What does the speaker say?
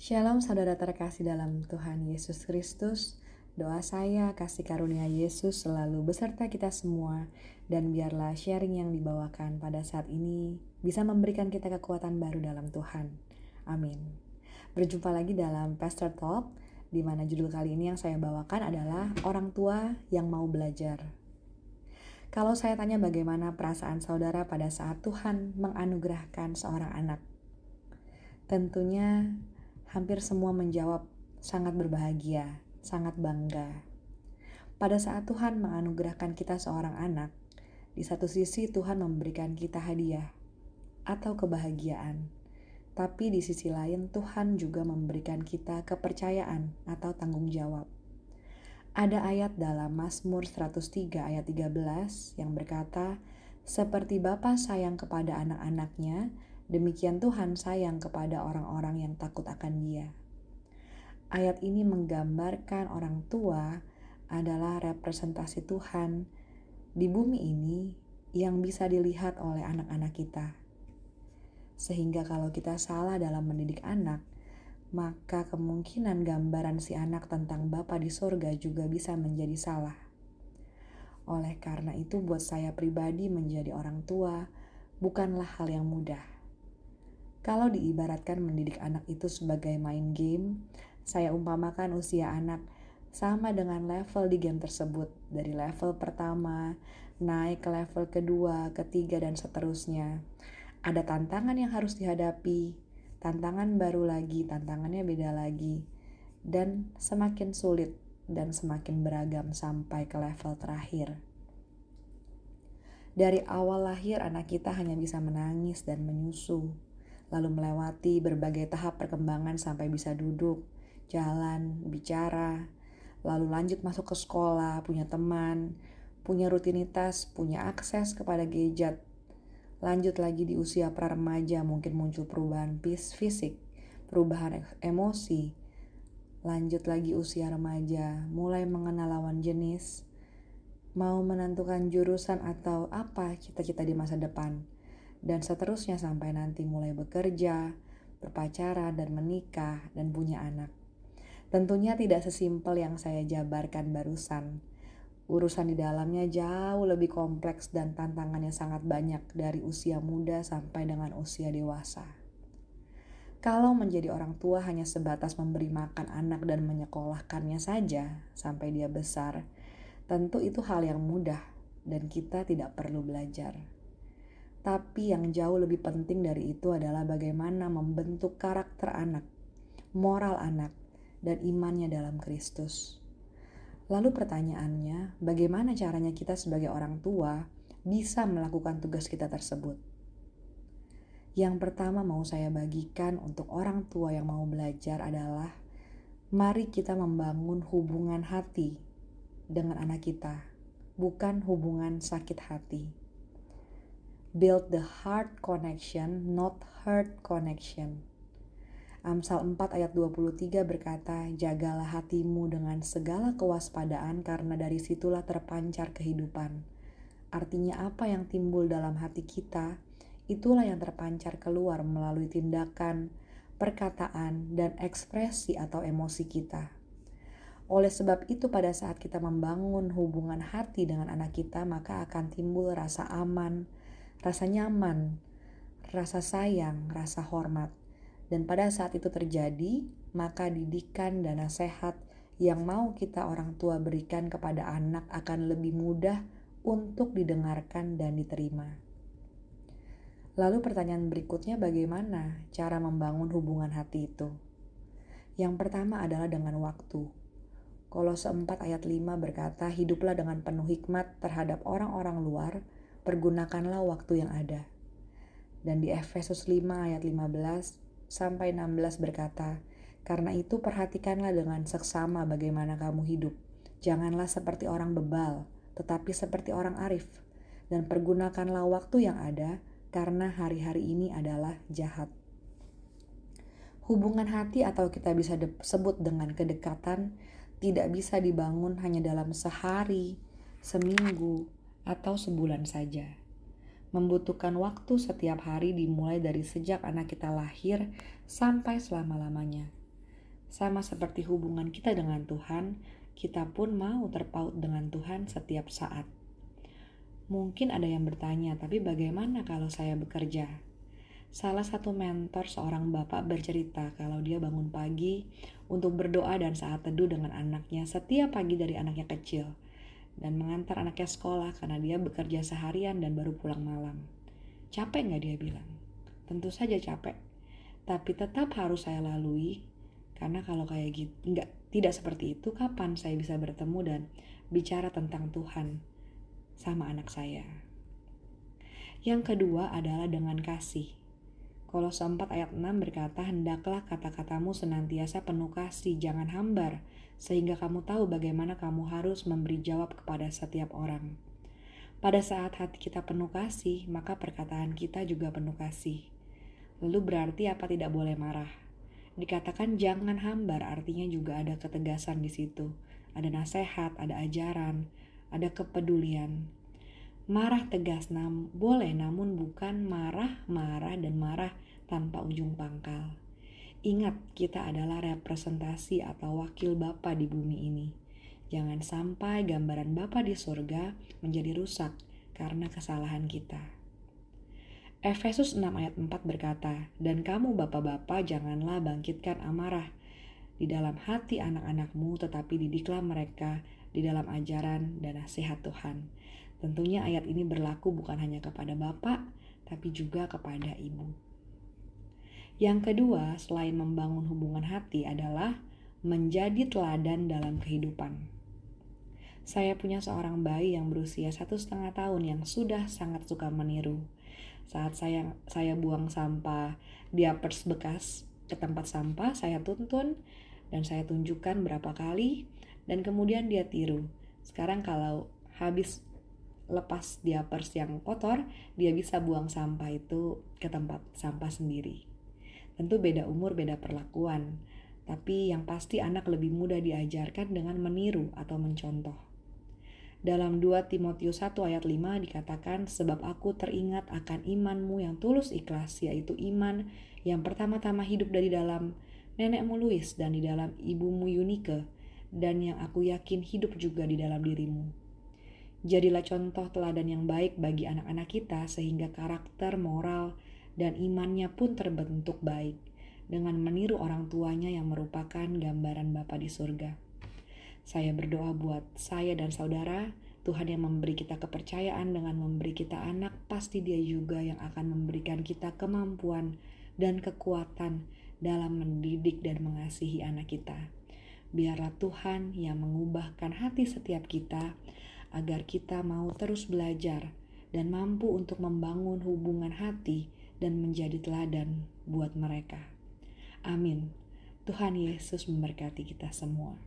Shalom saudara terkasih dalam Tuhan Yesus Kristus. Doa saya kasih karunia Yesus selalu beserta kita semua. Dan biarlah sharing yang dibawakan pada saat ini bisa memberikan kita kekuatan baru dalam Tuhan. Amin. Berjumpa lagi dalam Pastor Talk, di mana judul kali ini yang saya bawakan adalah orang tua yang mau belajar. Kalau saya tanya bagaimana perasaan saudara pada saat Tuhan menganugerahkan seorang anak, tentunya hampir semua menjawab sangat berbahagia, sangat bangga. Pada saat Tuhan menganugerahkan kita seorang anak, di satu sisi Tuhan memberikan kita hadiah atau kebahagiaan. Tapi di sisi lain Tuhan juga memberikan kita kepercayaan atau tanggung jawab. Ada ayat dalam Mazmur 103 ayat 13 yang berkata, "Seperti Bapa sayang kepada anak-anaknya, demikian Tuhan sayang kepada orang-orang yang takut akan Dia." Ayat ini menggambarkan orang tua adalah representasi Tuhan di bumi ini yang bisa dilihat oleh anak-anak kita. Sehingga kalau kita salah dalam mendidik anak, maka kemungkinan gambaran si anak tentang Bapa di sorga juga bisa menjadi salah. Oleh karena itu buat saya pribadi menjadi orang tua bukanlah hal yang mudah. Kalau diibaratkan mendidik anak itu sebagai main game, saya umpamakan usia anak sama dengan level di game tersebut. Dari level pertama, naik ke level kedua, ketiga, dan seterusnya. Ada tantangan yang harus dihadapi, tantangan baru lagi, tantangannya beda lagi. Dan semakin sulit dan semakin beragam sampai ke level terakhir. Dari awal lahir anak kita hanya bisa menangis dan menyusu, lalu melewati berbagai tahap perkembangan sampai bisa duduk, jalan, bicara, lalu lanjut masuk ke sekolah, punya teman, punya rutinitas, punya akses kepada gadget. Lanjut lagi di usia pra-remaja mungkin muncul perubahan fisik, perubahan emosi. Lanjut lagi usia remaja, mulai mengenal lawan jenis, mau menentukan jurusan atau apa cita-cita di masa depan. Dan seterusnya sampai nanti mulai bekerja, berpacaran, dan menikah, dan punya anak. Tentunya tidak sesimpel yang saya jabarkan barusan. Urusan di dalamnya jauh lebih kompleks dan tantangannya sangat banyak dari usia muda sampai dengan usia dewasa. Kalau menjadi orang tua hanya sebatas memberi makan anak dan menyekolahkannya saja sampai dia besar, tentu itu hal yang mudah dan kita tidak perlu belajar. Tapi yang jauh lebih penting dari itu adalah bagaimana membentuk karakter anak, moral anak, dan imannya dalam Kristus. Lalu pertanyaannya, bagaimana caranya kita sebagai orang tua bisa melakukan tugas kita tersebut? Yang pertama mau saya bagikan untuk orang tua yang mau belajar adalah, mari kita membangun hubungan hati dengan anak kita, bukan hubungan sakit hati. Build the heart connection, not hurt connection. Amsal 4 ayat 23 berkata, "Jagalah hatimu dengan segala kewaspadaan karena dari situlah terpancar kehidupan." Artinya apa yang timbul dalam hati kita, itulah yang terpancar keluar melalui tindakan, perkataan, dan ekspresi atau emosi kita. Oleh sebab itu pada saat kita membangun hubungan hati dengan anak kita, maka akan timbul rasa aman, rasa nyaman, rasa sayang, rasa hormat. Dan pada saat itu terjadi, maka didikan dan nasihat yang mau kita orang tua berikan kepada anak akan lebih mudah untuk didengarkan dan diterima. Lalu pertanyaan berikutnya, bagaimana cara membangun hubungan hati itu? Yang pertama adalah dengan waktu. Kolose 4 ayat 5 berkata, "Hiduplah dengan penuh hikmat terhadap orang-orang luar, pergunakanlah waktu yang ada." Dan di Efesus 5 ayat 15 sampai 16 berkata, "Karena itu perhatikanlah dengan seksama bagaimana kamu hidup. Janganlah seperti orang bebal, tetapi seperti orang arif. Dan pergunakanlah waktu yang ada, karena hari-hari ini adalah jahat." Hubungan hati atau kita bisa sebut dengan kedekatan tidak bisa dibangun hanya dalam sehari, seminggu, atau sebulan saja. Membutuhkan waktu setiap hari dimulai dari sejak anak kita lahir sampai selama-lamanya. Sama seperti hubungan kita dengan Tuhan, kita pun mau terpaut dengan Tuhan setiap saat. Mungkin ada yang bertanya, tapi bagaimana kalau saya bekerja? Salah satu mentor seorang bapak bercerita kalau dia bangun pagi untuk berdoa dan saat teduh dengan anaknya setiap pagi dari anaknya kecil, dan mengantar anaknya sekolah karena dia bekerja seharian dan baru pulang malam. Capek nggak, dia bilang? Tentu saja capek, tapi tetap harus saya lalui, karena kalau kayak gitu, tidak seperti itu, kapan saya bisa bertemu dan bicara tentang Tuhan sama anak saya? Yang kedua adalah dengan kasih. Kolose 4 ayat 6 berkata, "Hendaklah kata-katamu senantiasa penuh kasih, jangan hambar, sehingga kamu tahu bagaimana kamu harus memberi jawab kepada setiap orang." Pada saat hati kita penuh kasih, maka perkataan kita juga penuh kasih. Lalu berarti apa tidak boleh marah? Dikatakan jangan hambar, artinya juga ada ketegasan di situ. Ada nasihat, ada ajaran, ada kepedulian. Marah tegas boleh, namun bukan marah-marah dan marah tanpa ujung pangkal. Ingat, kita adalah representasi atau wakil Bapa di bumi ini. Jangan sampai gambaran Bapa di surga menjadi rusak karena kesalahan kita. Efesus 6 ayat 4 berkata, "Dan kamu bapak-bapak janganlah bangkitkan amarah di dalam hati anak-anakmu, tetapi didiklah mereka di dalam ajaran dan nasihat Tuhan." Tentunya ayat ini berlaku bukan hanya kepada bapak, tapi juga kepada ibu. Yang kedua, selain membangun hubungan hati adalah menjadi teladan dalam kehidupan. Saya punya seorang bayi yang berusia 1,5 tahun yang sudah sangat suka meniru. Saat saya buang sampah diapers bekas ke tempat sampah, saya tuntun dan saya tunjukkan berapa kali, dan kemudian dia tiru. Sekarang kalau habis lepas diapers yang kotor, dia bisa buang sampah itu ke tempat sampah sendiri. Tentu beda umur, beda perlakuan, tapi yang pasti anak lebih mudah diajarkan dengan meniru atau mencontoh. Dalam 2 Timotius 1 ayat 5 dikatakan, "Sebab aku teringat akan imanmu yang tulus ikhlas, yaitu iman yang pertama-tama hidup dari dalam nenekmu Luis dan di dalam ibumu Yunike, dan yang aku yakin hidup juga di dalam dirimu." Jadilah contoh teladan yang baik bagi anak-anak kita sehingga karakter, moral, dan imannya pun terbentuk baik dengan meniru orang tuanya yang merupakan gambaran Bapa di surga. Saya berdoa buat saya dan saudara, Tuhan yang memberi kita kepercayaan dengan memberi kita anak, pasti Dia juga yang akan memberikan kita kemampuan dan kekuatan dalam mendidik dan mengasihi anak kita. Biarlah Tuhan yang mengubahkan hati setiap kita agar kita mau terus belajar dan mampu untuk membangun hubungan hati dan menjadi teladan buat mereka. Amin. Tuhan Yesus memberkati kita semua.